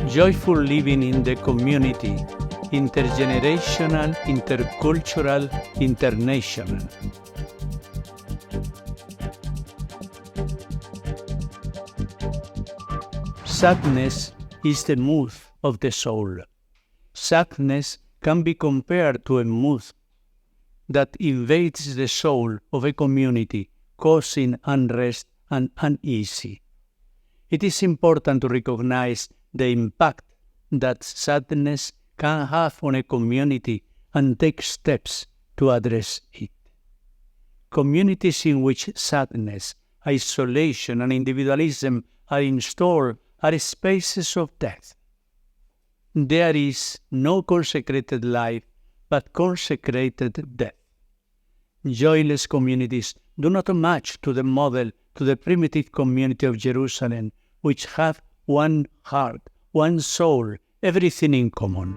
Joyful living in the community, intergenerational, intercultural, international. Sadness is the mood of the soul. Sadness can be compared to a mood that invades the soul of a community, causing unrest and unease. It is important to recognize the impact that sadness can have on a community and take steps to address it. Communities in which sadness, isolation, and individualism are installed are spaces of death. There is no consecrated life, but consecrated death. Joyless communities do not match to the primitive community of Jerusalem, which have one heart, one soul, everything in common.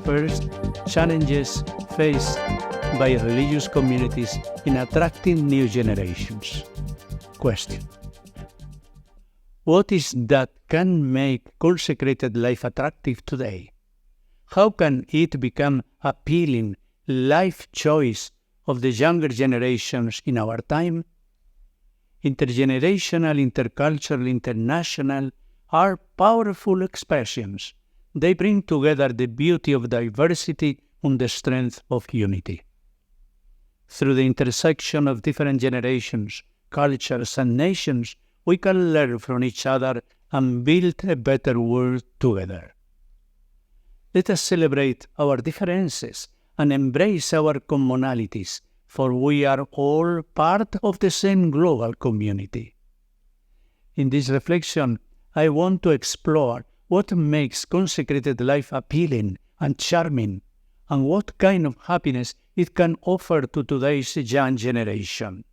First, challenges faced by religious communities in attracting new generations. Question: what is that can make consecrated life attractive today? How can it become appealing life choice of the younger generations in our time? Intergenerational, intercultural, international are powerful expressions. They bring together the beauty of diversity and the strength of unity. Through the intersection of different generations, cultures, and nations, we can learn from each other and build a better world together. Let us celebrate our differences and embrace our commonalities, for we are all part of the same global community. In this reflection, I want to explore what makes consecrated life appealing and charming, and what kind of happiness it can offer to today's young generation.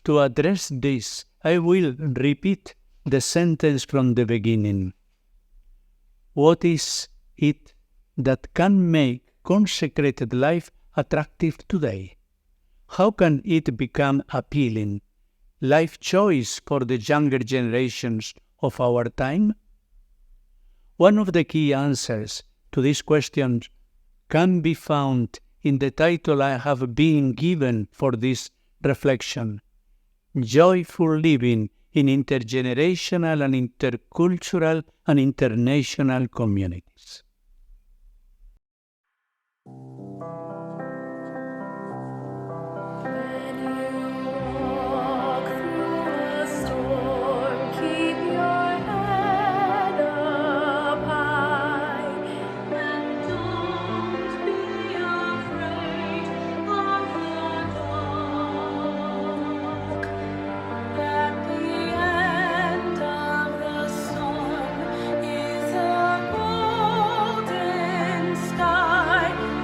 To address this, I will repeat the sentence from the beginning. What is it that can make consecrated life attractive today? How can it become appealing, life choice for the younger generations of our time? One of the key answers to these questions can be found in the title I have been given for this reflection: Joyful Living in Intergenerational and Intercultural and International Communities.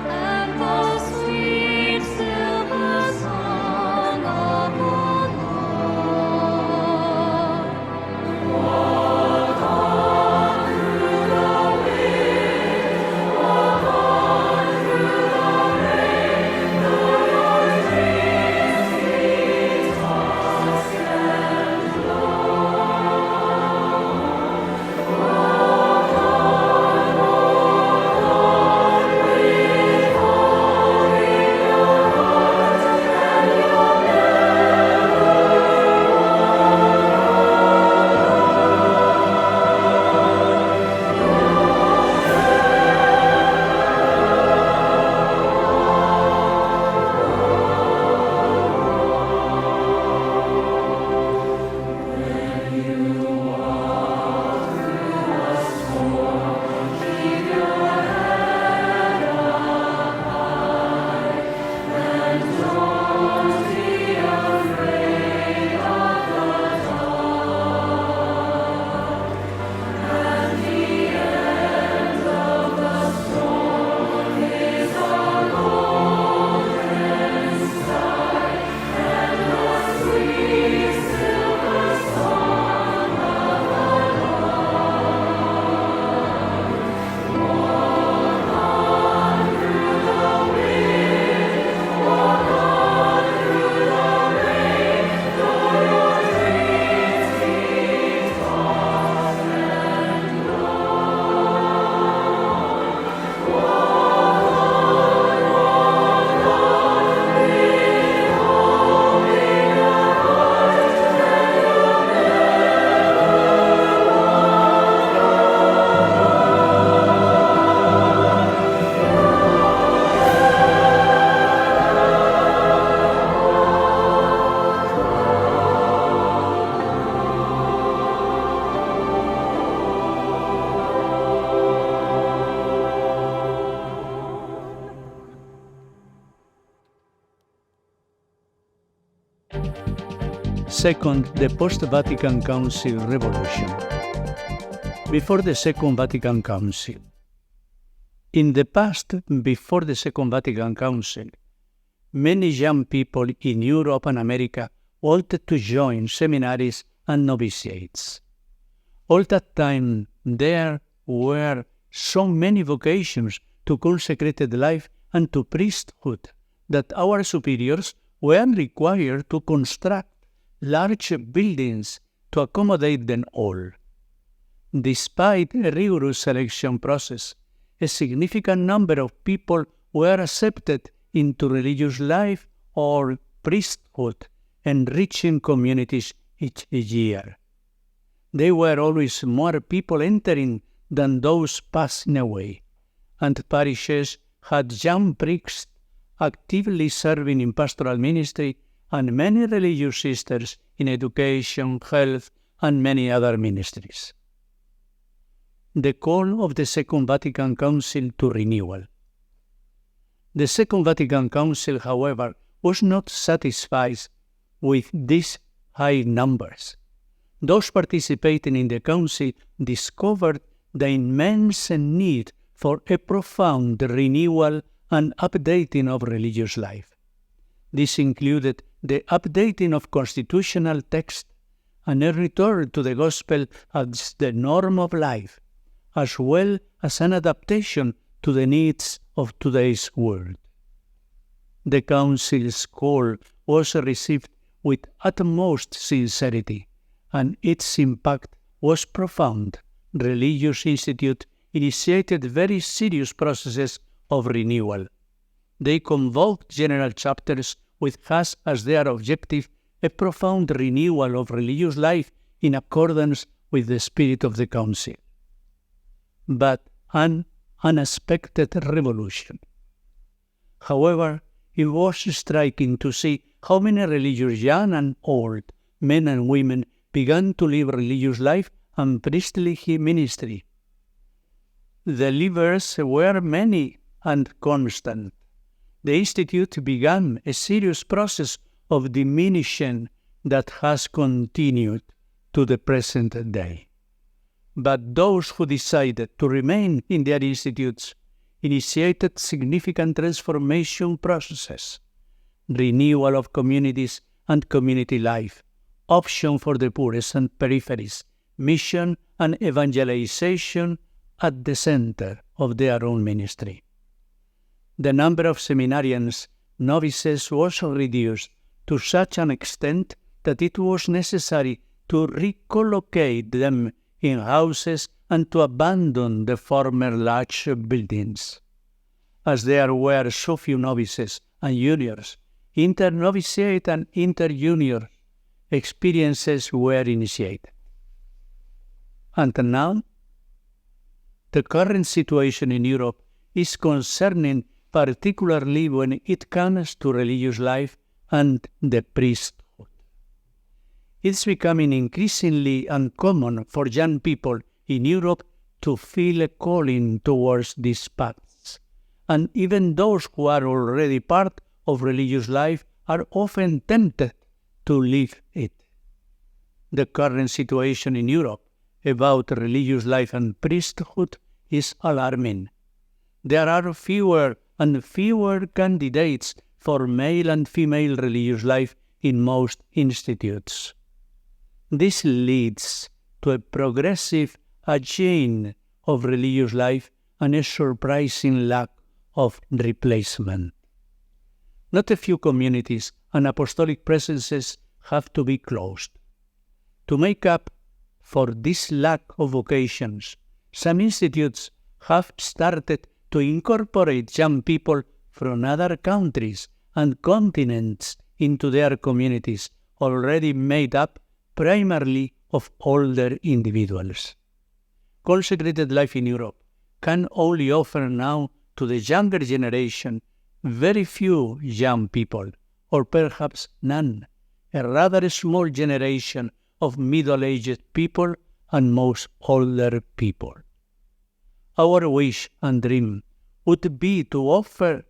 And the Second, the post-Vatican Council revolution. Before the Second Vatican Council. In the past, before the Second Vatican Council, many young people in Europe and America wanted to join seminaries and novitiates. All that time, there were so many vocations to consecrated life and to priesthood that our superiors were required to construct large buildings to accommodate them all. Despite a rigorous selection process, a significant number of people were accepted into religious life or priesthood, enriching communities each year. There were always more people entering than those passing away, and parishes had young priests actively serving in pastoral ministry and many religious sisters in education, health, and many other ministries. The call of the Second Vatican Council to renewal. The Second Vatican Council, however, was not satisfied with these high numbers. Those participating in the Council discovered the immense need for a profound renewal and updating of religious life. This included the updating of constitutional text and a return to the gospel as the norm of life, as well as an adaptation to the needs of today's world. The Council's call was received with utmost sincerity, and its impact was profound. Religious institutes initiated very serious processes of renewal. They convoked general chapters which has as their objective a profound renewal of religious life in accordance with the spirit of the Council. But an unexpected revolution. However, it was striking to see how many religious young and old, men and women, began to live religious life and priestly ministry. The leavers were many and constant. The Institute began a serious process of diminishing that has continued to the present day. But those who decided to remain in their institutes initiated significant transformation processes, renewal of communities and community life, option for the poorest and peripheries, mission and evangelization at the center of their own ministry. The number of seminarians, novices was reduced to such an extent that it was necessary to relocate them in houses and to abandon the former large buildings. As there were so few novices and juniors, internovitiate and interjunior experiences were initiated. And now, the current situation in Europe is concerning particularly when it comes to religious life and the priesthood. It's becoming increasingly uncommon for young people in Europe to feel a calling towards these paths, and even those who are already part of religious life are often tempted to leave it. The current situation in Europe about religious life and priesthood is alarming. There are fewer and fewer candidates for male and female religious life in most institutes. This leads to a progressive aging of religious life and a surprising lack of replacement. Not a few communities and apostolic presences have to be closed. To make up for this lack of vocations, some institutes have started to incorporate young people from other countries and continents into their communities, already made up primarily of older individuals. Consecrated life in Europe can only offer now to the younger generation very few young people, or perhaps none, a rather small generation of middle-aged people and most older people. Our wish and dream would be to offer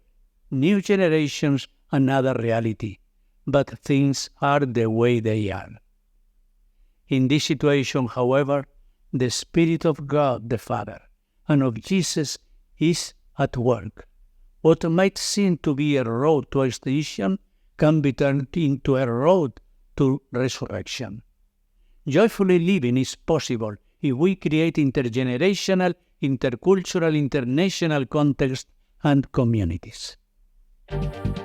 new generations another reality, but things are the way they are. In this situation, however, the Spirit of God the Father and of Jesus is at work. What might seem to be a road to extinction can be turned into a road to resurrection. Joyfully living is possible if we create intergenerational, intercultural, international context and communities.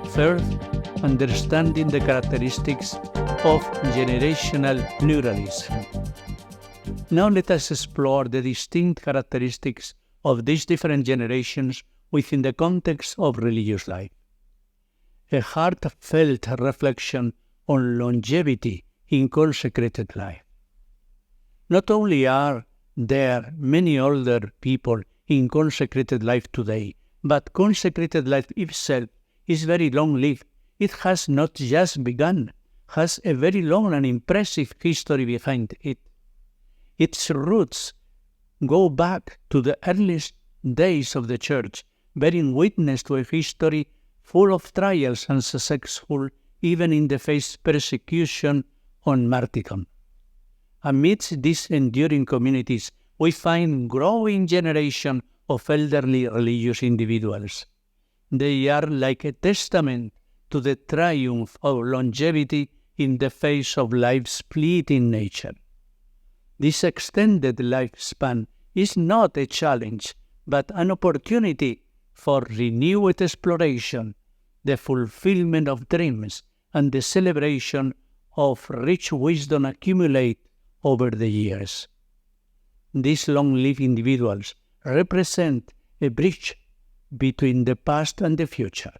Third, understanding the characteristics of generational pluralism. Now let us explore the distinct characteristics of these different generations within the context of religious life. A heartfelt reflection on longevity in consecrated life. Not only are there many older people in consecrated life today, but consecrated life itself is very long-lived. It has not just begun, has a very long and impressive history behind it. Its roots go back to the earliest days of the Church, bearing witness to a history full of trials and successful even in the face of persecution and martyrdom. Amidst these enduring communities, we find growing generation of elderly religious individuals. They are like a testament to the triumph of longevity in the face of life's fleeting nature. This extended lifespan is not a challenge, but an opportunity for renewed exploration, the fulfillment of dreams, and the celebration of rich wisdom accumulated over the years. These long-lived individuals represent a bridge between the past and the future,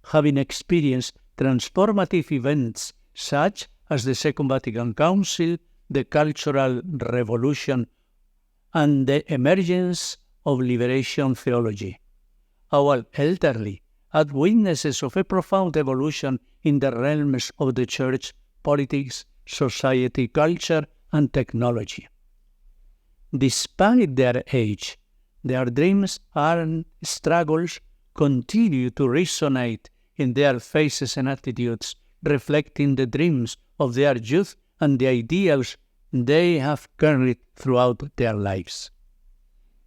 having experienced transformative events such as the Second Vatican Council, the Cultural Revolution, and the emergence of liberation theology. Our elderly are witnesses of a profound evolution in the realms of the Church, politics, society, culture, and technology. Despite their age, their dreams and struggles continue to resonate in their faces and attitudes, reflecting the dreams of their youth and the ideals they have carried throughout their lives.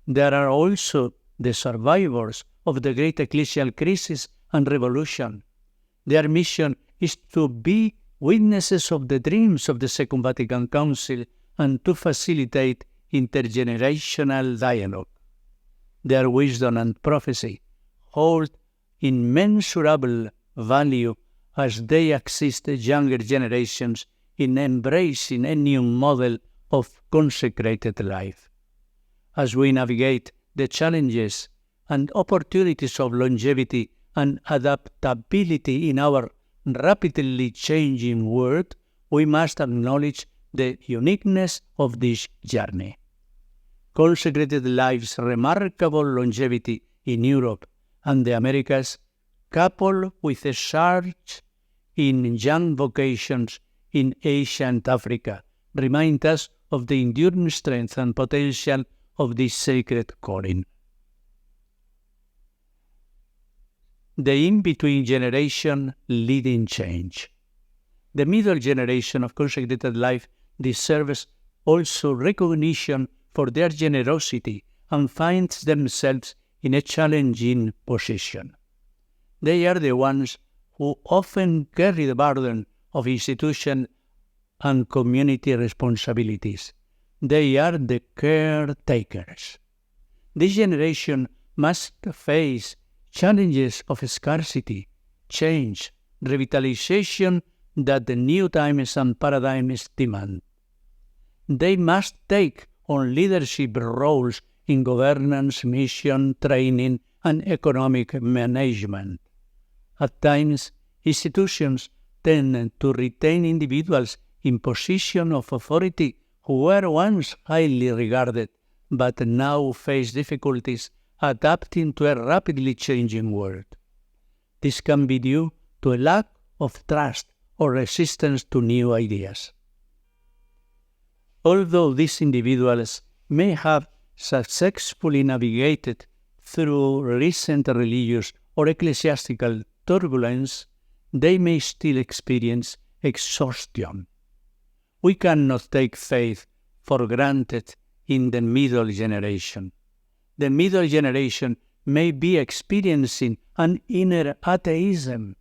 There are also the survivors of the great ecclesial crisis and revolution. Their mission is to be witnesses of the dreams of the Second Vatican Council and to facilitate intergenerational dialogue. Their wisdom and prophecy hold immeasurable value as they assist younger generations in embracing a new model of consecrated life. As we navigate the challenges and opportunities of longevity and adaptability in our rapidly changing world, we must acknowledge the uniqueness of this journey. Consecrated life's remarkable longevity in Europe and the Americas, coupled with a surge in young vocations in Asia and Africa, remind us of the enduring strength and potential of this sacred calling. The in-between generation leading change. The middle generation of consecrated life deserves also recognition for their generosity and finds themselves in a challenging position. They are the ones who often carry the burden of institution and community responsibilities. They are the caretakers. This generation must face challenges of scarcity, change, revitalization that the new times and paradigms demand. They must take on leadership roles in governance, mission, training, and economic management. At times, institutions tend to retain individuals in positions of authority who were once highly regarded, but now face difficulties adapting to a rapidly changing world. This can be due to a lack of trust or resistance to new ideas. Although these individuals may have successfully navigated through recent religious or ecclesiastical turbulence, they may still experience exhaustion. We cannot take faith for granted in the middle generation. The middle generation may be experiencing an inner atheism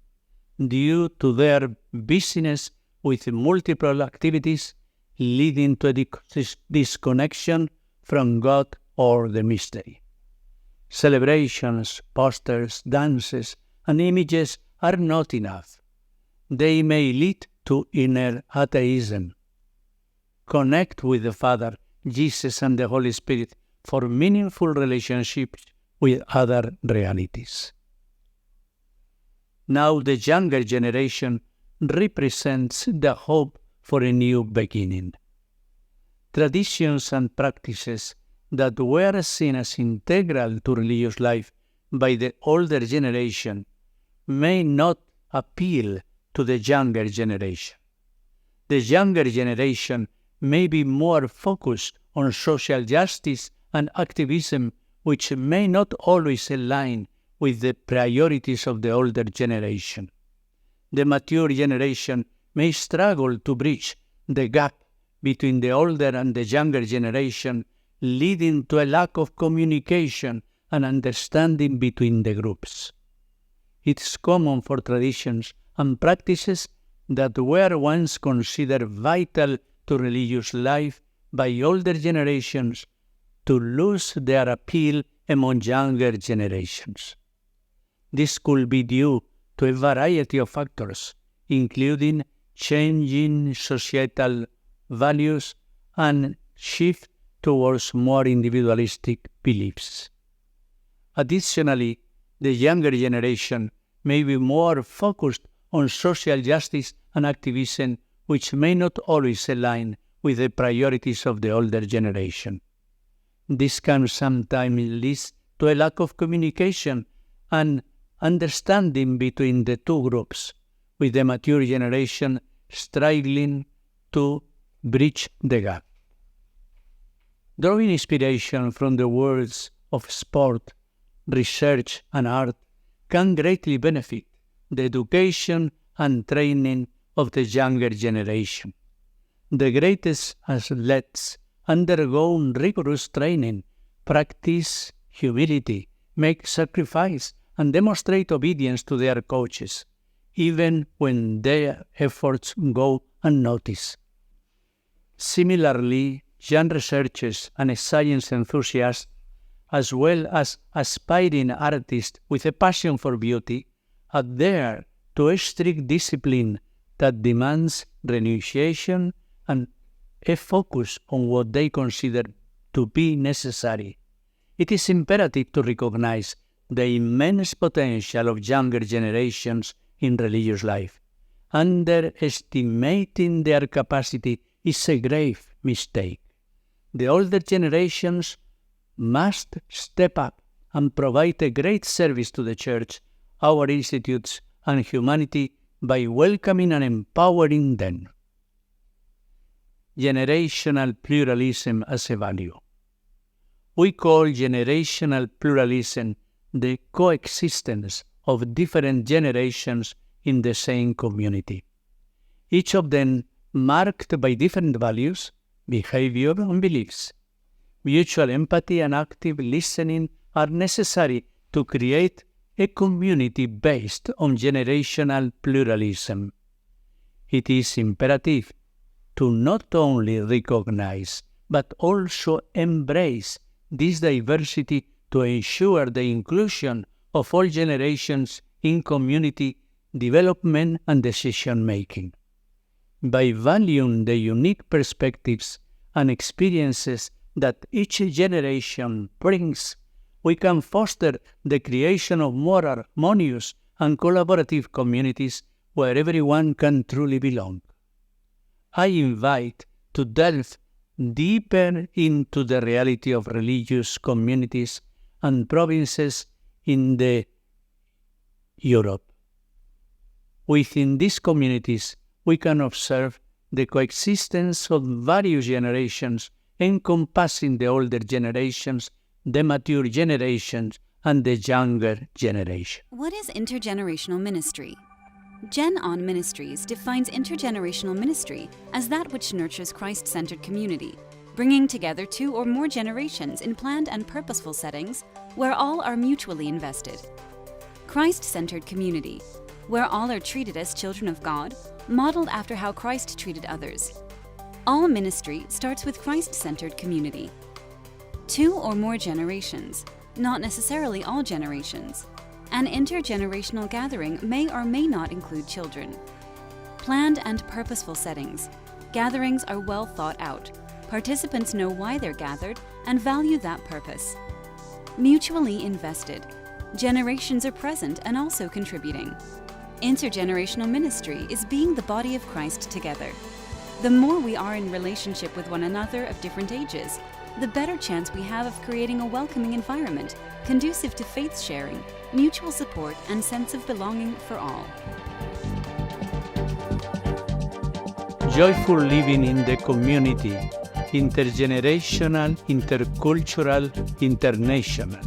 due to their busyness with multiple activities, leading to a disconnection from God or the mystery. Celebrations, posters, dances, and images are not enough. They may lead to inner atheism. Connect with the Father, Jesus, and the Holy Spirit for meaningful relationships with other realities. Now the younger generation represents the hope for a new beginning. Traditions and practices that were seen as integral to religious life by the older generation may not appeal to the younger generation. The younger generation may be more focused on social justice and activism, which may not always align with the priorities of the older generation. The mature generation may struggle to bridge the gap between the older and the younger generation, leading to a lack of communication and understanding between the groups. It's common for traditions and practices that were once considered vital to religious life by older generations to lose their appeal among younger generations. This could be due to a variety of factors, including changing societal values and shift towards more individualistic beliefs. Additionally, the younger generation may be more focused on social justice and activism, which may not always align with the priorities of the older generation. This can sometimes lead to a lack of communication and understanding between the two groups, with the mature generation struggling to bridge the gap. Drawing inspiration from the worlds of sport, research, and art can greatly benefit the education and training of the younger generation. The greatest athletes undergo rigorous training, practice humility, make sacrifice, and demonstrate obedience to their coaches, even when their efforts go unnoticed. Similarly, young researchers and science enthusiasts, as well as aspiring artists with a passion for beauty, adhere to a strict discipline that demands renunciation and a focus on what they consider to be necessary. It is imperative to recognize the immense potential of younger generations in religious life. Underestimating their capacity is a grave mistake. The older generations must step up and provide a great service to the Church, our institutes, and humanity by welcoming and empowering them. Generational pluralism as a value. We call generational pluralism the coexistence of different generations in the same community, each of them marked by different values, behavior, and beliefs. Mutual empathy and active listening are necessary to create a community based on generational pluralism. It is imperative to not only recognize but also embrace this diversity to ensure the inclusion of all generations in community development and decision-making. By valuing the unique perspectives and experiences that each generation brings, we can foster the creation of more harmonious and collaborative communities where everyone can truly belong. I invite to delve deeper into the reality of religious communities and provinces in Europe. Within these communities, we can observe the coexistence of various generations encompassing the older generations, the mature generations, and the younger generation. What is intergenerational ministry? Gen On Ministries defines intergenerational ministry as that which nurtures Christ-centered community, bringing together 2 or more generations in planned and purposeful settings where all are mutually invested. Christ-centered community, where all are treated as children of God, modeled after how Christ treated others. All ministry starts with Christ-centered community. 2 or more generations, not necessarily all generations. An intergenerational gathering may or may not include children. Planned and purposeful settings. Gatherings are well thought out. Participants know why they're gathered and value that purpose. Mutually invested. Generations are present and also contributing. Intergenerational ministry is being the body of Christ together. The more we are in relationship with one another of different ages, the better chance we have of creating a welcoming environment, conducive to faith sharing, mutual support, and sense of belonging for all. Joyful living in the community, intergenerational, intercultural, international.